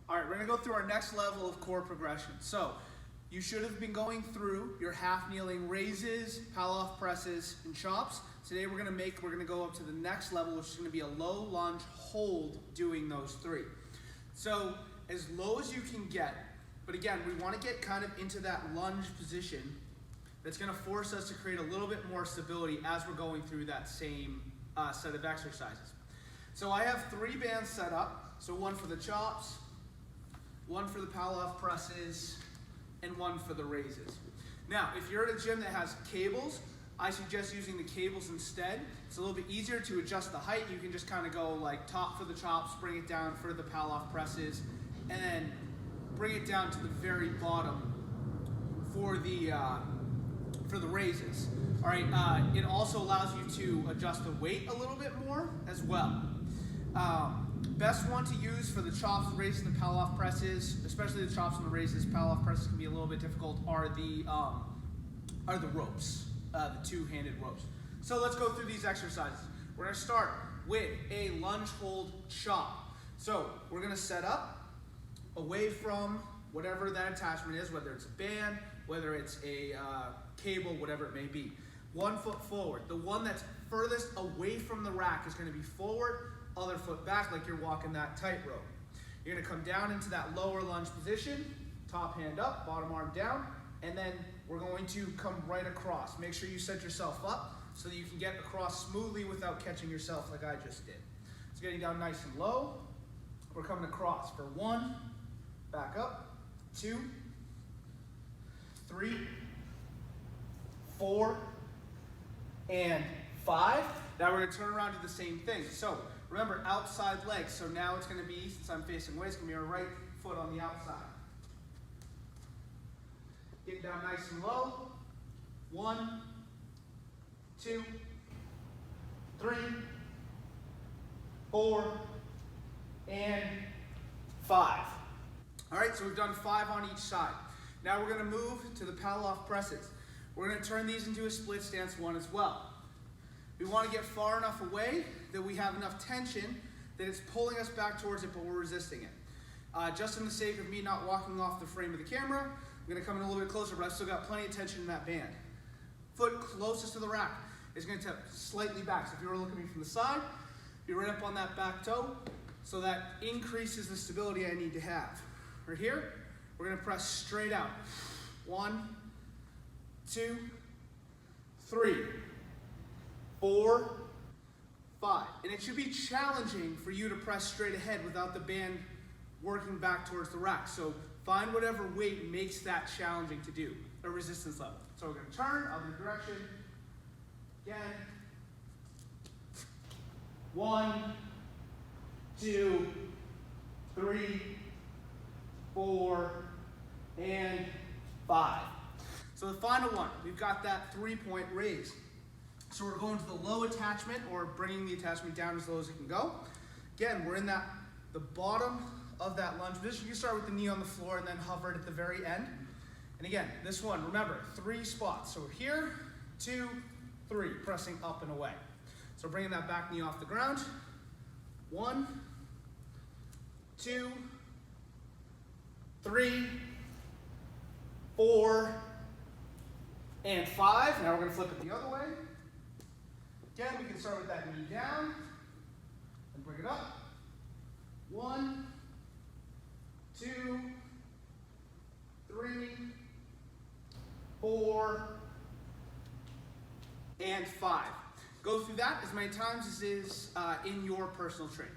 All right, we're gonna go through our next level of core progression. So you should have been going through your half kneeling raises, pallof presses, and chops. Today we're gonna go up to the next level, which is gonna be a low lunge hold doing those three. So as low as you can get, but again, we wanna get kind of into that lunge position that's gonna force us to create a little bit more stability as we're going through that same set of exercises. So I have 3 bands set up. So one for the chops, one for the pallof presses, and one for the raises. Now, if you're at a gym that has cables, I suggest using the cables instead. It's a little bit easier to adjust the height. You can just kind of go like top for the chops, bring it down for the pallof presses, and then bring it down to the very bottom for the raises. All right, it also allows you to adjust the weight a little bit more as well. Best one to use for the chops, the raises, and the pallof presses, especially the chops and the raises, pallof presses can be a little bit difficult, are the ropes, the 2-handed ropes. So let's go through these exercises. We're gonna start with a lunge hold chop. So we're gonna set up away from whatever that attachment is, whether it's a band, whether it's a cable, whatever it may be. 1 foot forward. The one that's furthest away from the rack is gonna be forward, other foot back like you're walking that tightrope. You're gonna come down into that lower lunge position, top hand up, bottom arm down, and then we're going to come right across. Make sure you set yourself up so that you can get across smoothly without catching yourself like I just did. So getting down nice and low, we're coming across for 1, back up, 2, 3, 4, and 5. Now we're gonna turn around to the same thing. So remember, outside legs. So now it's gonna be, since I'm facing away, it's gonna be our right foot on the outside. Get down nice and low. 1, 2, 3, 4, and 5. All right, so we've done 5 on each side. Now we're gonna move to the pallof presses. We're gonna turn these into a split stance one as well. We wanna get far enough away that we have enough tension that it's pulling us back towards it, but we're resisting it. Just in the sake of me not walking off the frame of the camera, I'm gonna come in a little bit closer, but I've still got plenty of tension in that band. Foot closest to the rack is gonna tip slightly back. So if you were looking at me from the side, be right up on that back toe, so that increases the stability I need to have. Right here, we're gonna press straight out. 1, 2, 3, 4, 5. And it should be challenging for you to press straight ahead without the band working back towards the rack. So find whatever weight makes that challenging to do, a resistance level. So we're gonna turn other direction. Again. 1, 2, 3, 4, and 5. So the final one, we've got that 3-point raise. So we're going to the low attachment, or bringing the attachment down as low as it can go. Again, we're in the bottom of that lunge position. You start with the knee on the floor and then hover it at the very end. And again, this one, remember, 3 spots. So we're here, 2, 3, pressing up and away. So bringing that back knee off the ground. 1, 2, 3, 4, and 5. Now we're going to flip it the other way. Again, we can start with that knee down and bring it up. 1, 2, 3, 4, and 5. Go through that as many times as is in your personal training.